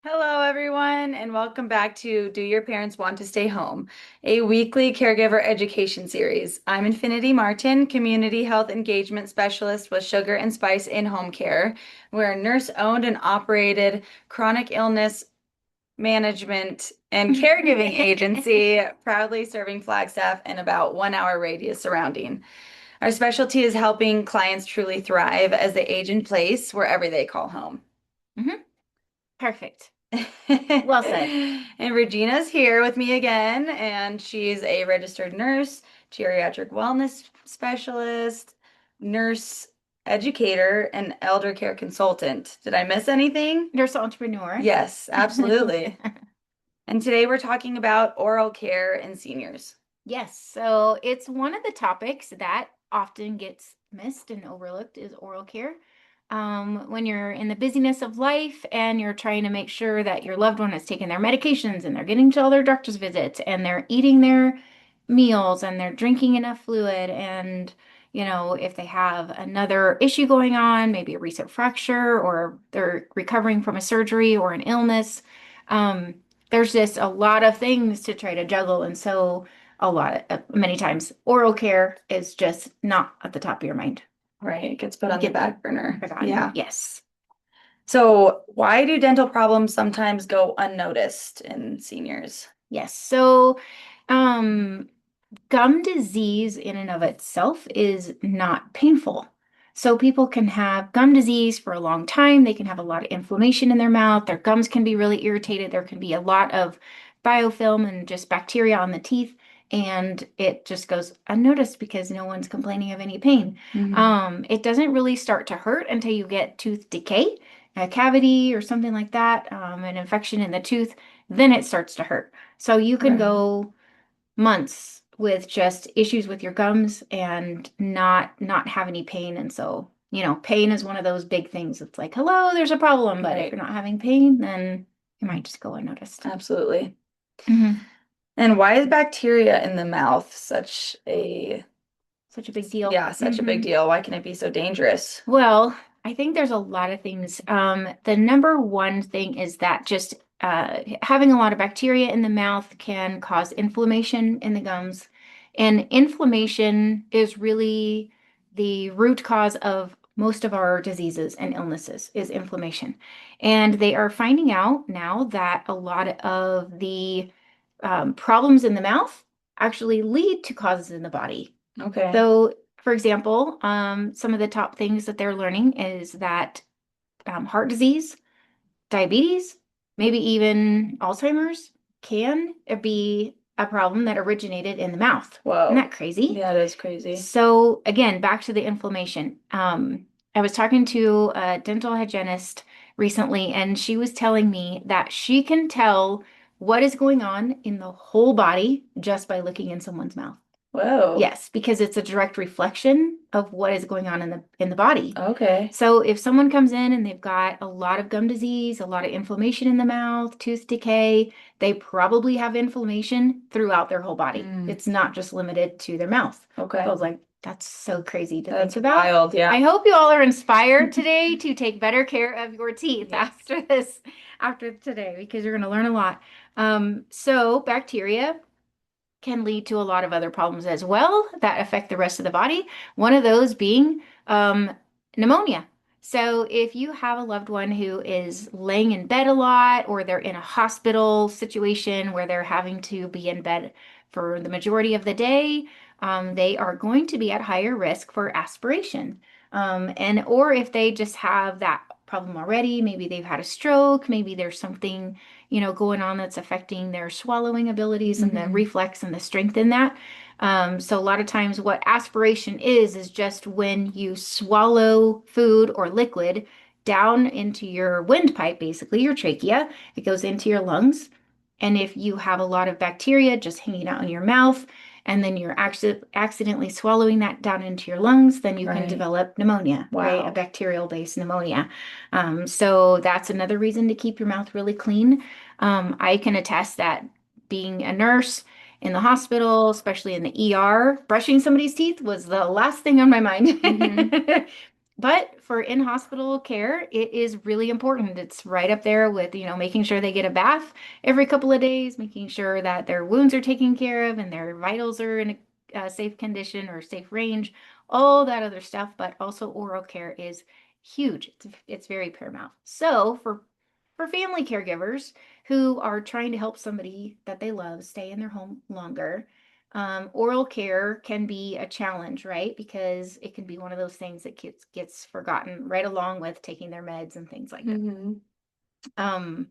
Hello, everyone, and welcome back to Do Your Parents Want to Stay Home, a weekly caregiver education series. I'm Infinity Martin, Community Health Engagement Specialist with Sugar and Spice in Home Care. We're a nurse-owned and operated chronic illness management and caregiving agency, proudly serving Flagstaff and about 1 hour radius surrounding. Our specialty is helping clients truly thrive as they age in place wherever they call home. hmm Perfect. Well said. And Regina's here with me again, and she's a registered nurse, geriatric wellness specialist, nurse educator, and elder care consultant. Did I miss anything? Nurse entrepreneur. Yes, absolutely. And today we're talking about oral care in seniors. Yes, so it's one of the topics that often gets missed and overlooked is oral care. When you're in the busyness of life and you're trying to make sure that your loved one is taking their medications and they're getting to all their doctor's visits and they're eating their meals and they're drinking enough fluid and if they have another issue going on, maybe a recent fracture or they're recovering from a surgery or an illness, um, there's just a lot of things to try to juggle. And so many times, oral care is just not at the top of your mind. Right, it gets put on the Get back burner. forgotten. Yeah. Yes. So, why do dental problems sometimes go unnoticed in seniors? Yes. So, um, gum disease in and of itself is not painful. So people can have gum disease for a long time. They can have a lot of inflammation in their mouth. Their gums can be really irritated. There can be a lot of biofilm and just bacteria on the teeth, and it just goes unnoticed because no one's complaining of any pain. Mhm. It doesn't really start to hurt until you get tooth decay, a cavity or something like that, an infection in the tooth. Then it starts to hurt. So you can Right. go months with just issues with your gums and not have any pain. And so, pain is one of those big things. It's like, hello, there's a problem. But if Right. you're not having pain, then it might just go unnoticed. Absolutely. hmm And why is bacteria in the mouth Such a big deal. such a big deal? Why can it be so dangerous? Well, I think there's a lot of things. The number one thing is that just having a lot of bacteria in the mouth can cause inflammation in the gums. And inflammation is really the root cause of most of our diseases and illnesses is inflammation. And they are finding out now that a lot of the problems in the mouth actually lead to causes in the body. Okay. So, for example, some of the top things that they're learning is that heart disease, diabetes, maybe even Alzheimer's can be a problem that originated in the mouth. Isn't Whoa. that crazy? Yeah, that is crazy. So, again, back to the inflammation. I was talking to a dental hygienist recently, and she was telling me that she can tell what is going on in the whole body just by looking in someone's mouth. Whoa. Yes, because it's a direct reflection of what is going on in the body. Okay. So if someone comes in and they've got a lot of gum disease, a lot of inflammation in the mouth, tooth decay, they probably have inflammation throughout their whole body. Mm, It's not just limited to their mouth. So I okay. was like, that's so crazy to think That's about. wild. Yeah. I hope you all are inspired today to take better care of your teeth Yes. after today, because you're going to learn a lot. So bacteria can lead to a lot of other problems as well that affect the rest of the body. One of those being pneumonia. So, if you have a loved one who is laying in bed a lot, or they're in a hospital situation where they're having to be in bed for the majority of the day, they are going to be at higher risk for aspiration. Or if they just have that problem already, maybe they've had a stroke, maybe there's something going on that's affecting their swallowing abilities and the Hmm. reflex and the strength in that. So a lot of times what aspiration is just when you swallow food or liquid down into your windpipe, basically your trachea, it goes into your lungs. And if you have a lot of bacteria just hanging out in your mouth, and then you're accidentally swallowing that down into your lungs, then you can Right. develop pneumonia, right? A Wow. bacterial-based pneumonia. So that's another reason to keep your mouth really clean. I can attest that being a nurse in the hospital, especially in the ER, brushing somebody's teeth was the last thing on my mind. Hmm. But for in-hospital care, it is really important. It's right up there with, making sure they get a bath every couple of days, making sure that their wounds are taken care of and their vitals are in a safe condition or safe range, all that other stuff. But also oral care is huge. It's very paramount. So for family caregivers who are trying to help somebody that they love stay in their home longer, oral care can be a challenge, right? Because it can be one of those things that gets forgotten right along with taking their meds and things like that. Mm-hmm. Um,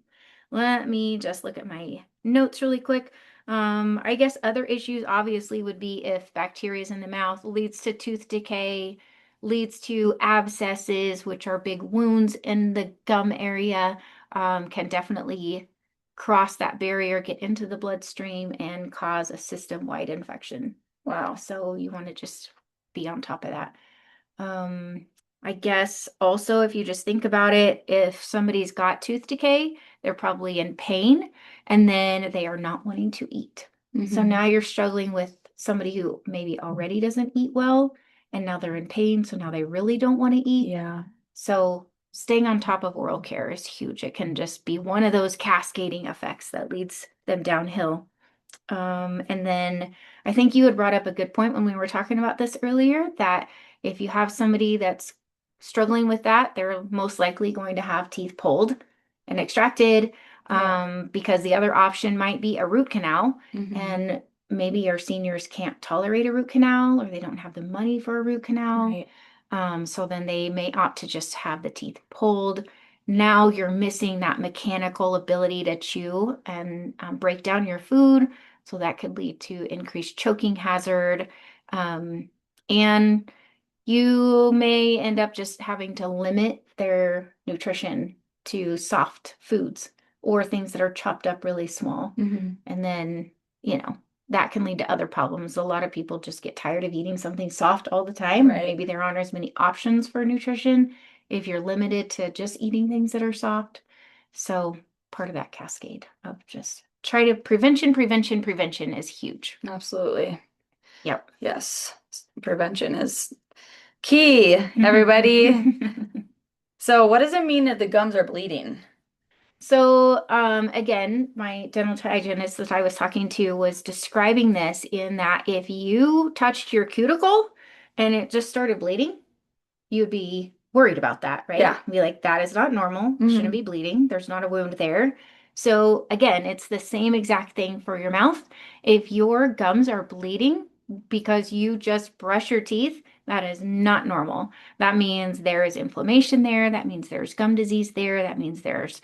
Let me just look at my notes really quick. I guess other issues obviously would be if bacteria is in the mouth leads to tooth decay, leads to abscesses, which are big wounds in the gum area, can definitely cross that barrier, get into the bloodstream, and cause a system-wide infection. Wow. So you want to just be on top of that. Um, I guess also, if you just think about it, if somebody's got tooth decay, they're probably in pain and then they are not wanting to eat. So Mm-hmm. now you're struggling with somebody who maybe already doesn't eat well and now they're in pain. So now they really don't want to eat. Yeah. So staying on top of oral care is huge. It can just be one of those cascading effects that leads them downhill. And then I think you had brought up a good point when we were talking about this earlier, that if you have somebody that's struggling with that, they're most likely going to have teeth pulled and extracted, Yeah. because the other option might be a root canal. Mm-hmm. And maybe our seniors can't tolerate a root canal or they don't have the money for a root canal. Right. So then they may opt to just have the teeth pulled. Now you're missing that mechanical ability to chew and break down your food. So that could lead to increased choking hazard. And you may end up just having to limit their nutrition to soft foods or things that are chopped up really small. Mm-hmm. And then, you know, that can lead to other problems. A lot of people just get tired of eating something soft all the time. Right. Maybe there aren't as many options for nutrition if you're limited to just eating things that are soft. So part of that cascade of just try to prevention is huge. Absolutely. Yep. Yes. Prevention is key, everybody. So what does it mean that the gums are bleeding? So, again, my dental hygienist that I was talking to was describing this in that if you touched your cuticle and it just started bleeding, you'd be worried about that, right? Yeah. Be like, that is not normal. Shouldn't Mm-hmm. be bleeding. There's not a wound there. So again, it's the same exact thing for your mouth. If your gums are bleeding because you just brush your teeth, that is not normal. That means there is inflammation there. That means there's gum disease there. That means there's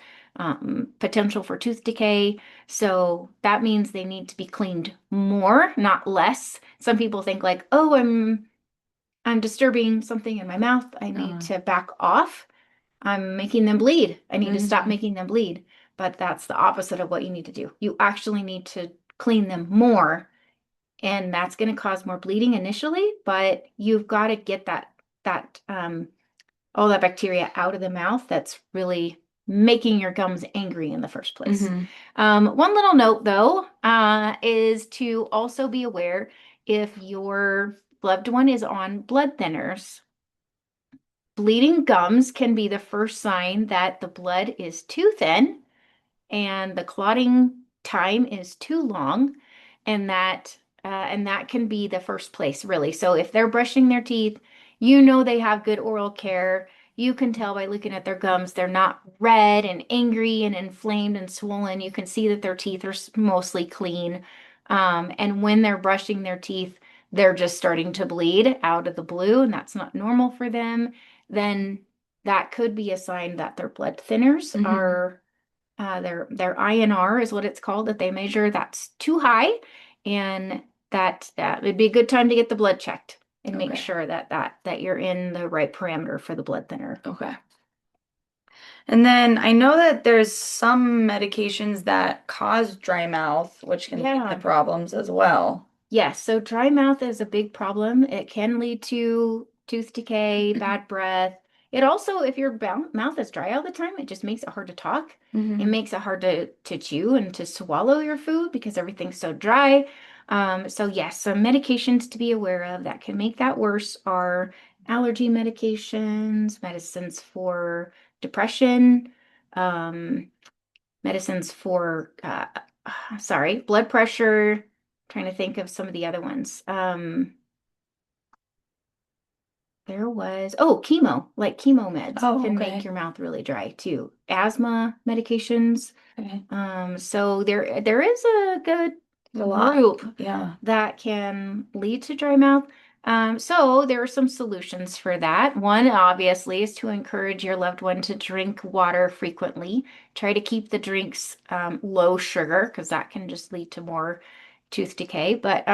potential for tooth decay. So that means they need to be cleaned more, not less. Some people think like, oh, I'm disturbing something in my mouth. I need to back off. I'm making them bleed. I need to stop Mm-hmm. making them bleed. But that's the opposite of what you need to do. You actually need to clean them more, and that's going to cause more bleeding initially, but you've got to get that all that bacteria out of the mouth that's really making your gums angry in the first place. Mm-hmm. One little note though, is to also be aware if your loved one is on blood thinners. Bleeding gums can be the first sign that the blood is too thin and the clotting time is too long, and that can be the first place really. So if they're brushing their teeth, you know they have good oral care. You can tell by looking at their gums, they're not red and angry and inflamed and swollen. You can see that their teeth are mostly clean. And when they're brushing their teeth, they're just starting to bleed out of the blue, and that's not normal for them. Then that could be a sign that their blood thinners Mm-hmm. are their INR is what it's called that they measure. That's too high, and that it'd be a good time to get the blood checked and make Okay. sure that you're in the right parameter for the blood thinner. Okay. And then I know that there's some medications that cause dry mouth, which can lead to Yeah. problems as well. Yes, so dry mouth is a big problem. It can lead to tooth decay, bad breath. It also, if your mouth is dry all the time, it just makes it hard to talk. It Mm-hmm. makes it hard to chew and to swallow your food because everything's so dry. So yes, some medications to be aware of that can make that worse are allergy medications, medicines for depression, um, medicines for, sorry, blood pressure. Trying to think of some of the other ones. There was, oh, chemo, like chemo meds Oh, can make okay. your mouth really dry too. Asthma medications. Okay. So there is a good A lot. group Yeah. that can lead to dry mouth. So there are some solutions for that. One, obviously, is to encourage your loved one to drink water frequently. Try to keep the drinks low sugar because that can just lead to more tooth decay. But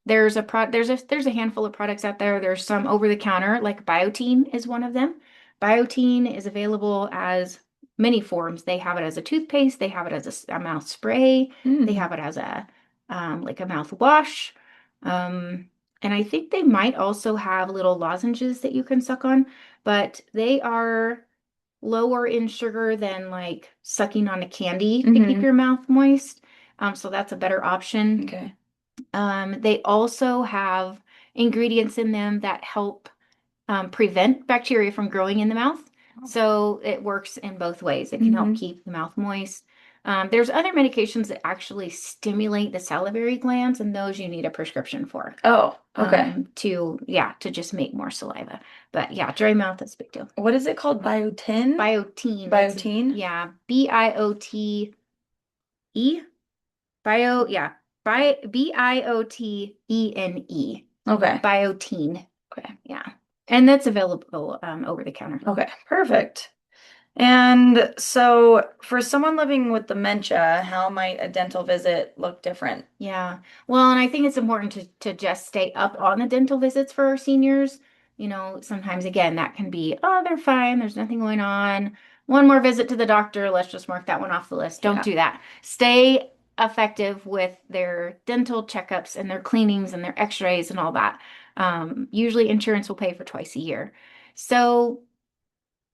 there's a handful of products out there. There's some over the counter, like Biotene is one of them. Biotene is available as many forms. They have it as a toothpaste, they have it as a mouth spray, they Mm. have it as a like a mouthwash. Um, and I think they might also have little lozenges that you can suck on, but they are lower in sugar than like sucking on a candy to keep Hmm. your mouth moist. So that's a better option. Okay. They also have ingredients in them that help prevent bacteria from growing in the mouth. So it works in both ways. It can help Hmm. keep the mouth moist. There's other medications that actually stimulate the salivary glands, and those you need a prescription for Oh, okay. to just make more saliva. But yeah, dry mouth is a big deal. What is it called? Biotin? Biotine, it's Biotine? yeah, Biotene. Yeah, Biotene. Okay. Biotene. Okay. Yeah. And that's available over the counter. Okay. Perfect. And so, for someone living with dementia, how might a dental visit look different? Yeah. Well, and I think it's important to just stay up on the dental visits for our seniors. Sometimes again, that can be, oh, they're fine, there's nothing going on. One more visit to the doctor, let's just mark that one off the list. Don't Yeah. do that. Stay effective with their dental checkups and their cleanings and their x-rays and all that. Usually insurance will pay for twice a year. So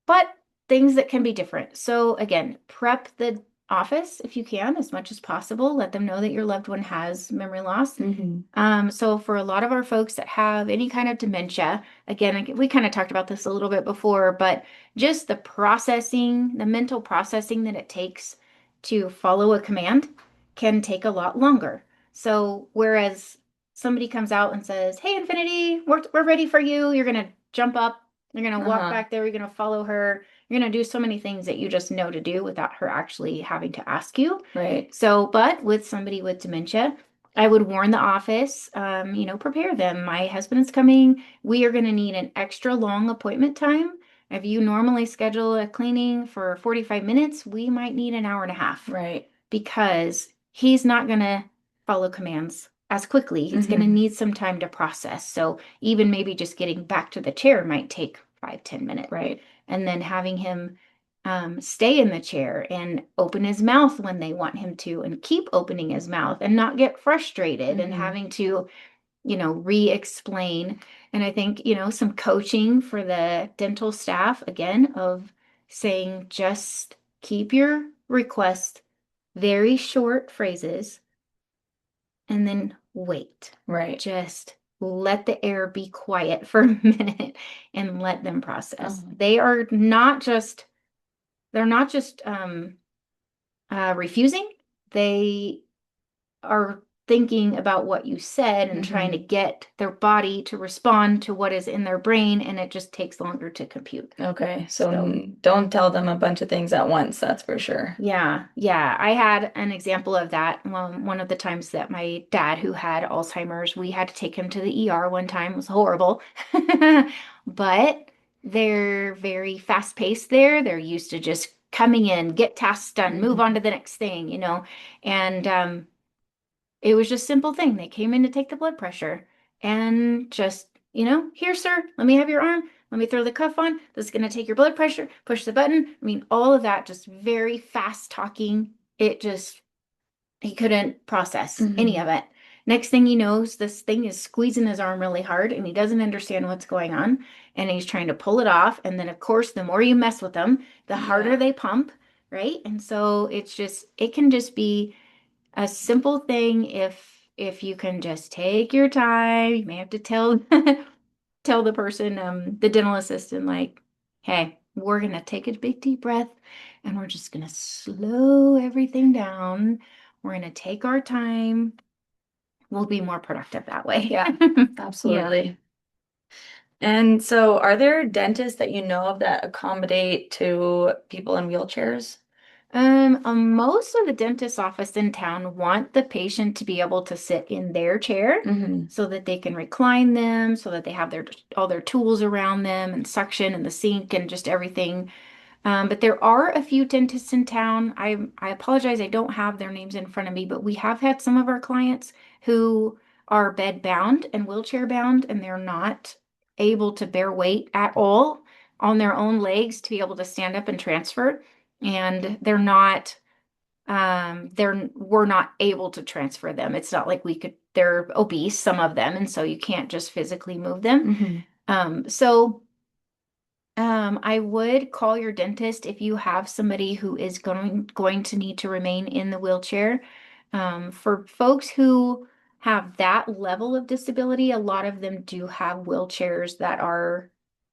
but things that can be different. So again, prep the office if you can as much as possible. Let them know that your loved one has memory loss. Hmm. So for a lot of our folks that have any kind of dementia, again, we kind of talked about this a little bit before, but just the processing, the mental processing that it takes to follow a command can take a lot longer. So whereas somebody comes out and says, "Hey, Infinity, we're ready for you. You're gonna jump up. You're gonna walk Uh-huh. back there. You're gonna follow her. You're gonna do so many things that you just know to do without her actually having to ask you." Right. So, but with somebody with dementia, I would warn the office, prepare them. My husband is coming. We are going to need an extra long appointment time. If you normally schedule a cleaning for 45 minutes, we might need an hour and a half Right. because he's not going to follow commands as quickly. He's going to Hmm. need some time to process. So even maybe just getting back to the chair might take 5, 10 minutes. Right. And then having him stay in the chair and open his mouth when they want him to and keep opening his mouth and not get frustrated and Hmm. having to, re-explain. And I think, some coaching for the dental staff again of saying just keep your request very short phrases and then wait. Right. Just let the air be quiet for a minute and let them process. Oh. They're not just refusing. They are thinking about what you said and trying to Hmm. get their body to respond to what is in their brain, and it just takes longer to compute. Okay. So So, don't tell them a bunch of things at once, that's for sure. yeah, yeah. I had an example of that. One of the times that my dad, who had Alzheimer's, we had to take him to the ER one time. It was horrible. But they're very fast-paced there. They're used to just coming in, get tasks done, move on Hmm. to the next thing, And it was just simple thing. They came in to take the blood pressure and just, here, sir, let me have your arm. Let me throw the cuff on. This is going to take your blood pressure. Push the button. I mean, all of that just very fast talking. He couldn't process any Hmm. of it. Next thing he knows, this thing is squeezing his arm really hard and he doesn't understand what's going on. And he's trying to pull it off. And then, of course, the more you mess with them, the harder Yeah. they pump, right? And so it can just be a simple thing if you can just take your time. You may have to tell tell the person, the dental assistant, like, hey, we're gonna take a big deep breath and we're just gonna slow everything down. We're gonna take our time. We'll be more productive that way. Yeah, Yeah. absolutely. And so, are there dentists that you know of that accommodate to people in wheelchairs? Most of the dentist's office in town want the patient to be able to sit in their chair Hmm. so that they can recline them, so that they have their all their tools around them and suction and the sink and just everything. But there are a few dentists in town. I apologize, I don't have their names in front of me, but we have had some of our clients who are bed bound and wheelchair bound, and they're not able to bear weight at all on their own legs to be able to stand up and transfer. And we're not able to transfer them. It's not like we could, they're obese, some of them, and so you can't just physically move them. Hmm. I would call your dentist if you have somebody who is going to need to remain in the wheelchair. For folks who have that level of disability, a lot of them do have wheelchairs that are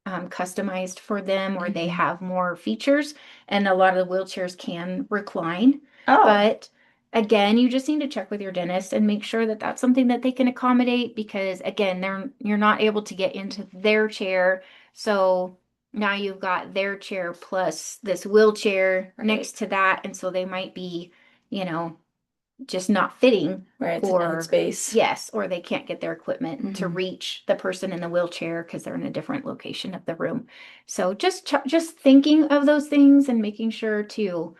customized for them, or they Hmm. have more features, and a lot of the wheelchairs can recline. Oh, But again, you just need to check with your dentist and make sure that that's something that they can accommodate, because again, you're not able to get into their chair. So now you've got their chair plus this wheelchair right. next to that. And so they might be, you know, just not fitting, Right. It's a tight or space. yes, or they can't get their equipment to Hmm. reach the person in the wheelchair because they're in a different location of the room. So just thinking of those things and making sure to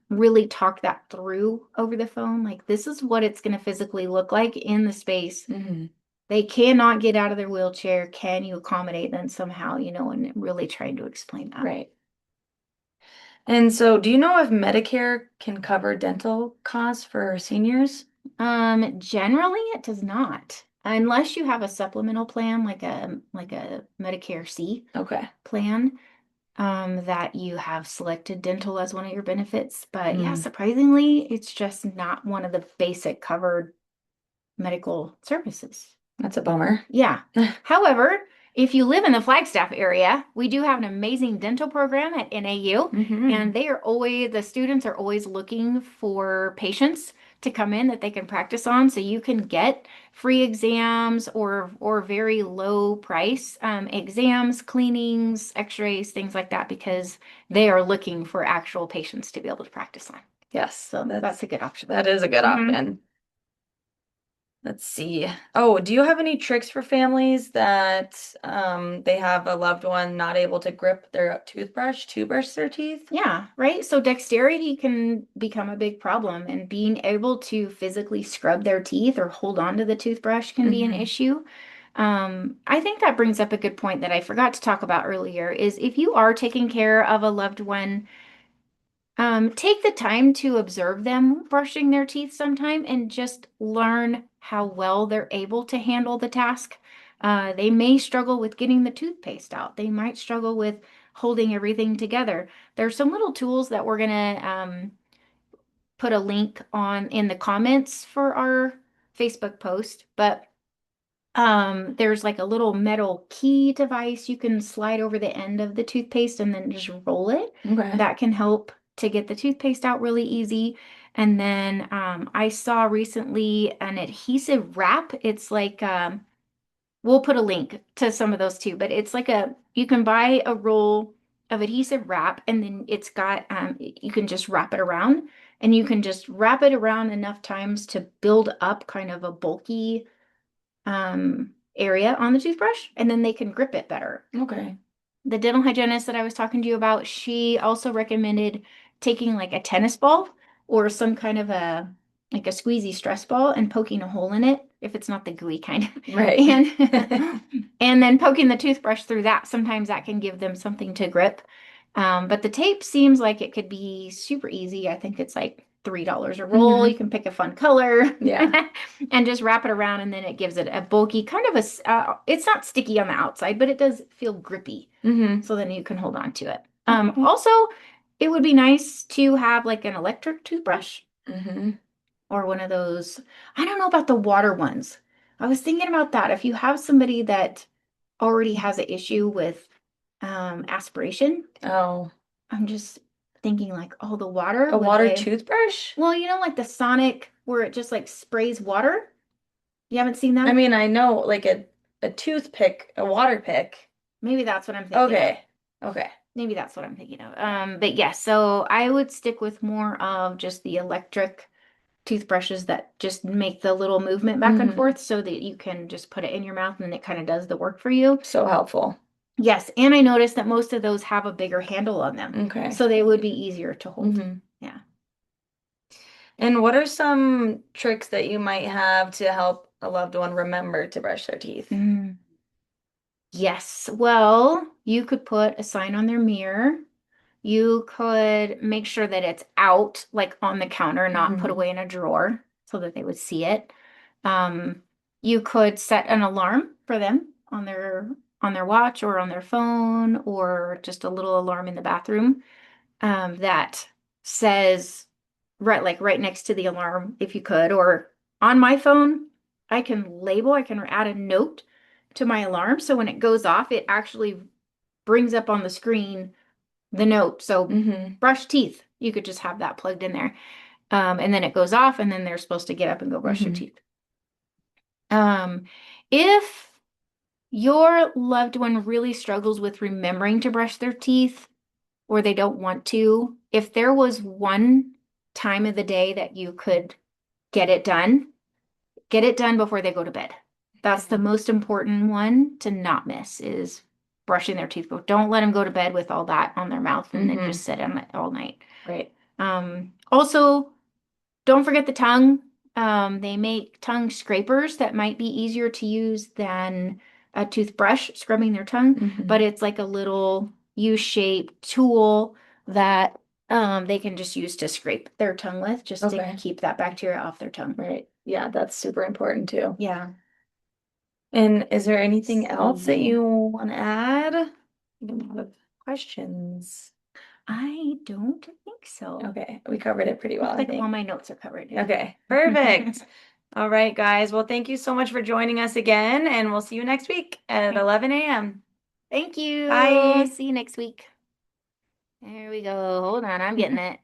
really talk that through over the phone. Like, this is what it's going to physically look like in the space. Hmm. They cannot get out of their wheelchair. Can you accommodate them somehow, and really trying to explain that. Right. And so, do you know if Medicare can cover dental costs for seniors? Generally it does not, unless you have a supplemental plan, like a Medicare C Okay. plan, that you have selected dental as one of your benefits. But yeah, Mm, surprisingly, it's just not one of the basic covered medical services. that's a bummer. Yeah. However, if you live in the Flagstaff area, we do have an amazing dental program at NAU, Hmm. and the students are always looking for patients to come in that they can practice on. So you can get free exams or very low price exams, cleanings, x-rays, things like that, because they are looking for actual patients to be able to practice on. Yes, So that's a good option. that is a good Hmm. option. Let's see. Oh, do you have any tricks for families that they have a loved one not able to grip their toothbrush to brush their teeth? Yeah, right. So dexterity can become a big problem, and being able to physically scrub their teeth or hold on to the toothbrush can be an Hmm. issue. I think that brings up a good point that I forgot to talk about earlier, is if you are taking care of a loved one, take the time to observe them brushing their teeth sometime and just learn how well they're able to handle the task. They may struggle with getting the toothpaste out. They might struggle with holding everything together. There's some little tools that we're gonna put a link on in the comments for our Facebook post, but there's like a little metal key device you can slide over the end of the toothpaste and then just roll it. Okay. That can help to get the toothpaste out really easy. And then I saw recently an adhesive wrap. It's like we'll put a link to some of those too, but it's like you can buy a roll of adhesive wrap, and then it's got you can just wrap it around, and you can just wrap it around enough times to build up kind of a bulky area on the toothbrush, and then they can grip it better. Okay. The dental hygienist that I was talking to you about, she also recommended taking like a tennis ball or some kind of like a squeezy stress ball and poking a hole in it, if it's not the gooey kind. Right. And and then poking the toothbrush through that. Sometimes that can give them something to grip. But the tape seems like it could be super easy. I think it's like $3 a roll. Hmm. You can pick a fun color Yeah. and just wrap it around, and then it gives it a bulky kind of it's not sticky on the outside, but it does feel grippy. Hmm. So then you can hold on to it. Okay. Also, it would be nice to have like an electric toothbrush Hmm. or one of those. I don't know about the water ones. I was thinking about that. If you have somebody that already has an issue with aspiration. Oh, I'm just thinking like all the water a would water they, toothbrush? well, like the Sonic where it just like sprays water. You haven't seen I that? mean, I know like a toothpick, a water pick. Maybe that's what I'm thinking of. Okay. Okay. Maybe that's what I'm thinking of. But yes, so I would stick with more of just the electric toothbrushes that just make the little movement back and Hmm. forth so that you can just put it in your mouth and it kind of does the work for you. So helpful. Yes, and I noticed that most of those have a bigger handle on them, Okay. so they would be easier to hold. Hmm. Yeah. And what are some tricks that you might have to help a loved one remember to brush their teeth? Mm. Yes. Well, you could put a sign on their mirror. You could make sure that it's out, like on the counter, not put Hmm. away in a drawer so that they would see it. Um, you could set an alarm for them on their watch or on their phone or just a little alarm in the bathroom that says right next to the alarm if you could, or on my phone, I can add a note to my alarm so when it goes off, it actually brings up on the screen the note. So Hmm. brush teeth. You could just have that plugged in there. And then it goes off, and then they're supposed to get up and go brush their Hmm. teeth. Um, if your loved one really struggles with remembering to brush their teeth or they don't want to, if there was one time of the day that you could get it done, get it done before they go to bed. That's the Okay. most important one to not miss is brushing their teeth. Don't let them go to bed with all that on their mouth and then Hmm. just sit on it all night. Right. Also, don't forget the tongue. They make tongue scrapers that might be easier to use than a toothbrush scrubbing their tongue, but Hmm. it's like a little U-shaped tool that they can just use to scrape their tongue with, just to Okay. keep that bacteria off their tongue. Right. Yeah, that's super important too. Yeah. And is there anything else that See. you want to add? I have a lot of questions. I don't think so. Okay, we covered it pretty well, Looks I like all think. my notes are covered. Okay, perfect. All right, guys. Well, thank you so much for joining us again, and we'll see you next week at 11 a.m. Thank you. Bye. See you next week. There we go. Hold on, I'm getting it.